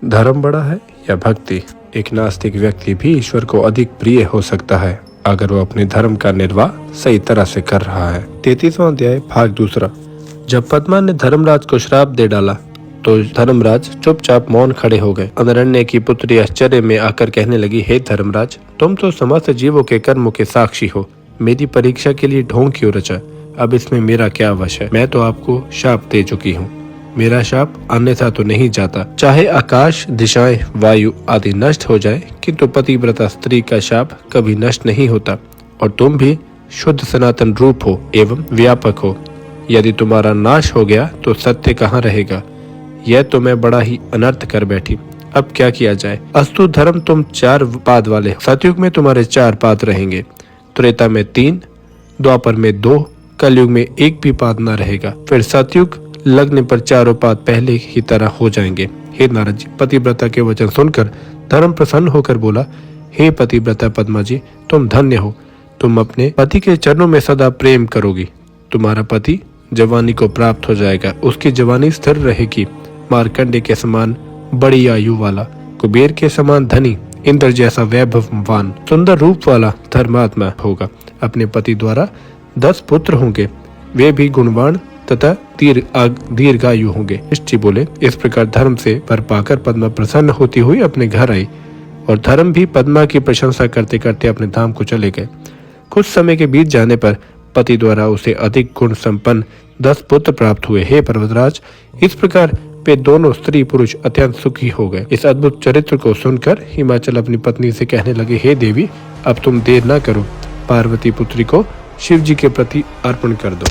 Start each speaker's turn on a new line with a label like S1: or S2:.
S1: धर्म बड़ा है या भक्ति? एक नास्तिक व्यक्ति भी ईश्वर को अधिक प्रिय हो सकता है अगर वो अपने धर्म का निर्वाह सही तरह से कर रहा है। 33वां अध्याय भाग दूसरा। जब पद्मा ने धर्मराज को श्राप दे डाला तो धर्मराज चुपचाप मौन खड़े हो गए। अनरण्य की पुत्री आश्चर्य में आकर कहने लगी, हे धर्मराज, तुम तो समस्त जीवों के कर्मों के साक्षी हो। मेरी परीक्षा के लिए ढोंग क्यों रचा? अब इसमें मेरा क्या वश है? मैं तो आपको शाप दे चुकी हूँ। मेरा शाप अन्यथा तो नहीं जाता। चाहे आकाश, दिशाएं, वायु आदि नष्ट हो जाए, किंतु पतिव्रता स्त्री का शाप कभी नष्ट नहीं होता। और तुम भी शुद्ध सनातन रूप हो एवं व्यापक हो। यदि तुम्हारा नाश हो गया तो सत्य कहाँ रहेगा? यह तो मैं बड़ा ही अनर्थ कर बैठी। अब क्या किया जाए? अस्तु धर्म, तुम 4 पाद वाले हो। सतयुग में तुम्हारे 4 पाद रहेंगे, त्रेता में 3, द्वापर में 2, कलयुग में 1 भी पाद न रहेगा। फिर सतयुग लगने पर 4 पाद पहले ही तरह हो जाएंगे। हे नारद जी, पतिव्रता के वचन सुनकर धर्म प्रसन्न होकर बोला, हे पतिव्रता पद्मा जी, तुम धन्य हो। तुम अपने पति के चरणों में सदा प्रेम करोगी। तुम्हारा पति जवानी को प्राप्त हो जाएगा, उसकी जवानी स्थिर रहेगी। मार्कंडे के समान बड़ी आयु वाला, कुबेर के समान धनी, इंद्र जैसा वैभववान, सुंदर रूप वाला धर्मात्मा होगा। अपने पति द्वारा 10 पुत्र होंगे, वे भी गुणवान तथा दीर्घायु होंगे। इष्टि बोले, इस प्रकार धर्म से वर पाकर पद्मा प्रसन्न होती हुई अपने घर आई और धर्म भी पद्मा की प्रशंसा करते करते अपने धाम को चले गए। कुछ समय के बीत जाने पर पति द्वारा उसे अधिक गुण संपन्न 10 पुत्र प्राप्त हुए। हे पर्वतराज, इस प्रकार वे दोनों स्त्री पुरुष अत्यंत सुखी हो गए। इस अद्भुत चरित्र को सुनकर हिमाचल अपनी पत्नी से कहने लगे, हे देवी, अब तुम देर न करो, पार्वती पुत्री को शिव जी के प्रति अर्पण कर दो।